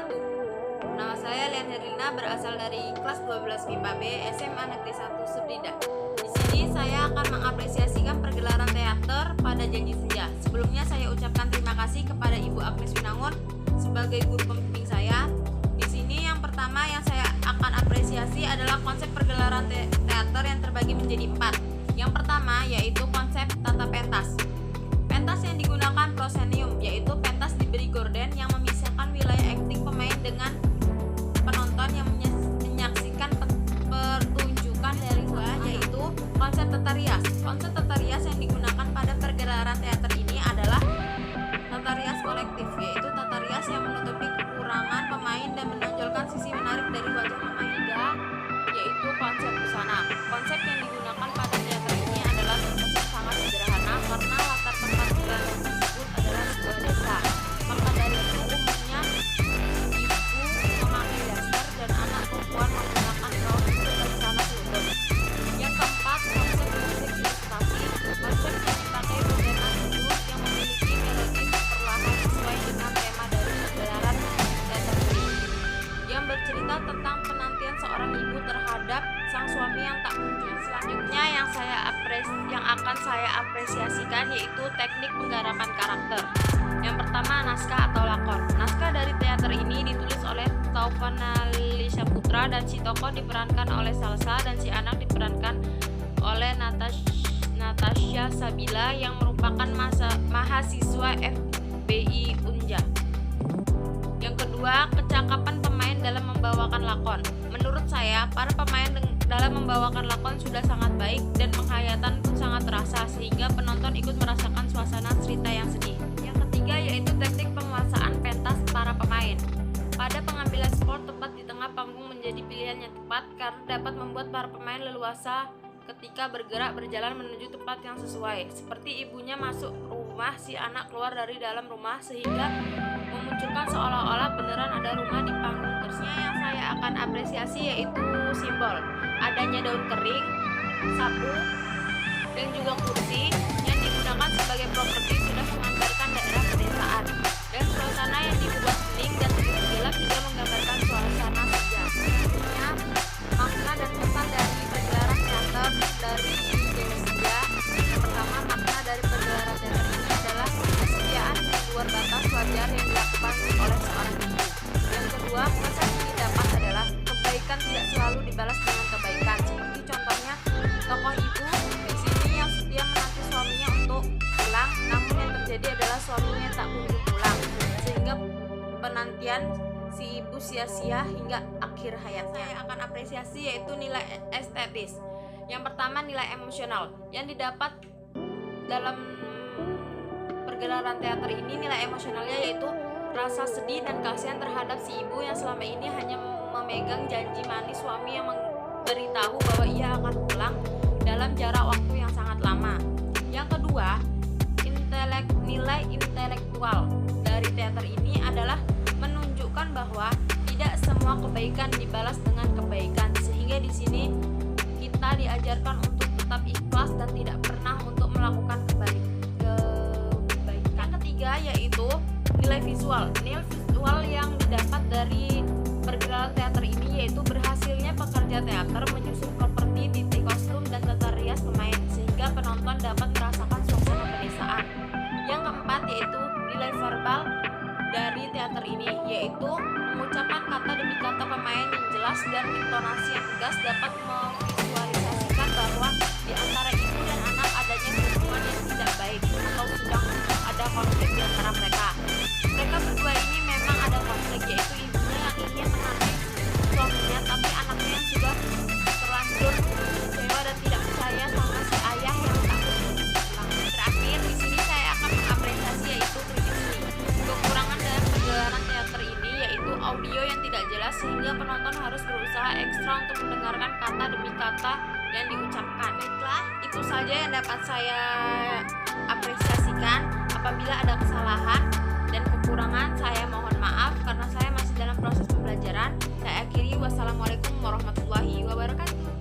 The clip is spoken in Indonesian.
wabarakatuh. Nama saya Lian Herlina, berasal dari kelas 12 MIPA B SMA Negeri 1 Sebrida. Di sini saya akan mengapresiasikan pergelaran teater pada Janji Senja. Sebelumnya saya ucapkan terima kasih kepada Ibu Agnes Winangun sebagai guru pembimbing saya. Di sini yang pertama yang saya akan apresiasi adalah konsep pergelaran teater yang terbagi menjadi 4. Yang pertama yaitu konsep tata pentas. Pentas yang digunakan proscenium, yaitu pentas diberi gorden yang memisahkan wilayah akting pemain dengan penonton yang menyaksikan pertunjukan dari luar, yaitu konsep tata rias. Konsep tata rias yang digunakan pada pergelaran teater ini adalah tata rias kolektif, yaitu tata rias yang menutupi kekurangan pemain dan menonjolkan sisi menarik dari wajah pemain. Yaitu konsep busana. Konsep yang digunakan pada teater ini adalah konsep sangat sederhana karena latar tempat pergelaran tersebut adalah sebuah desa. Maka dari itu umumnya ibu memakai daster dan anak perempuan menggunakan gaun untuk busana selutut. Yang keempat, konsep musik ilustrasi. Konsep yang dipakai bendera dulu yang memiliki melodi perlahan sesuai dengan tema dari pergelaran teater ini, yang bercerita tentang penantian seorang ibu terhadap sang suami yang tak muncul. Selanjutnya yang akan saya apresiasikan yaitu teknik penggarapan karakter. Yang pertama, naskah atau lakon. Naskah dari teater ini ditulis oleh Taufan Alisha Putra dan si tokoh diperankan oleh Salsa dan si anak diperankan oleh Natasha Sabila yang merupakan mahasiswa FBI Unja. Yang kedua, kecakapan pemain dalam membawakan lakon. Menurut saya, para pemain dalam membawakan lakon sudah sangat baik dan penghayatan pun sangat terasa sehingga penonton ikut merasakan suasana cerita yang sedih. Yang ketiga yaitu teknik penguasaan pentas para pemain. Pada pengambilan spot tepat di tengah panggung menjadi pilihan yang tepat karena dapat membuat para pemain leluasa ketika bergerak berjalan menuju tempat yang sesuai. Seperti ibunya masuk rumah, si anak keluar dari dalam rumah sehingga memunculkan seolah-olah beneran ada rumah di panggung. Terusnya yang saya akan apresiasi yaitu simbol. Adanya daun kering, sapu, dan juga kursi yang digunakan sebagai properti sudah menggambarkan daerah pedesaan. Dan suasana yang dibuat bening dan gelap juga menggambarkan suasana senja. Selanjutnya, makna dan pesan dari pergelaran teater dari Janji Senja. Yang pertama, makna dari pergelaran teater ini adalah kesetiaan di luar batas wajar yang dilakukan oleh seorang ibu. Yang kedua, pesan yang didapat adalah kebaikan tidak selalu dibalas dengan kebaikan. Seperti contohnya tokoh ibu di sini yang setia menanti suaminya untuk pulang, namun yang terjadi adalah suaminya tak kunjung pulang, sehingga penantian si ibu sia-sia hingga akhir hayatnya. Saya akan apresiasi yaitu nilai estetis. Yang pertama, nilai emosional yang didapat dalam pergelaran teater ini. Nilai emosionalnya yaitu rasa sedih dan kasihan terhadap si ibu yang selama ini hanya memegang janji manis suami yang memberitahu bahwa ia akan pulang dalam jarak waktu yang sangat lama. Yang kedua, nilai intelektual dari teater ini adalah menunjukkan bahwa tidak semua kebaikan dibalas dengan kebaikan, sehingga di sini kita diajarkan untuk tetap ikhlas dan tidak pernah untuk melakukan kebaikan. Yang ketiga yaitu nilai visual. Nilai visual yang didapat dari pergelaran teater ini yaitu berhasilnya pekerja teater menyusun properti, titik kostum, dan tata rias pemain sehingga penonton dapat merasakan suasana pedesaan. Yang keempat yaitu nilai verbal dari teater ini, yaitu mengucapkan kata demi kata pemain yang jelas dan intonasi yang tegas dapat memvisualisasikan bahwa di antara ibu dan anak adanya hubungan yang tidak baik atau sedang ada konflik di antara mereka. Mereka berdua ini memang ada konflik, yaitu ibunya yang ingin menanti suaminya tapi anaknya yang sudah terlanjur kecewa dan tidak percaya sama si ayah yang tak kunjung pulang. Terakhir di sini saya akan mengapresiasi yaitu prediksi. Kekurangan dalam pergelaran teater ini yaitu audio yang tidak jelas sehingga penonton harus berusaha ekstra untuk mendengarkan kata demi kata yang diucapkan. Baiklah, itu saja yang dapat saya apresiasikan. Apabila ada kesalahan dan kekurangan, saya mohon maaf karena saya masih dalam proses pembelajaran. Saya akhiri, wassalamualaikum warahmatullahi wabarakatuh.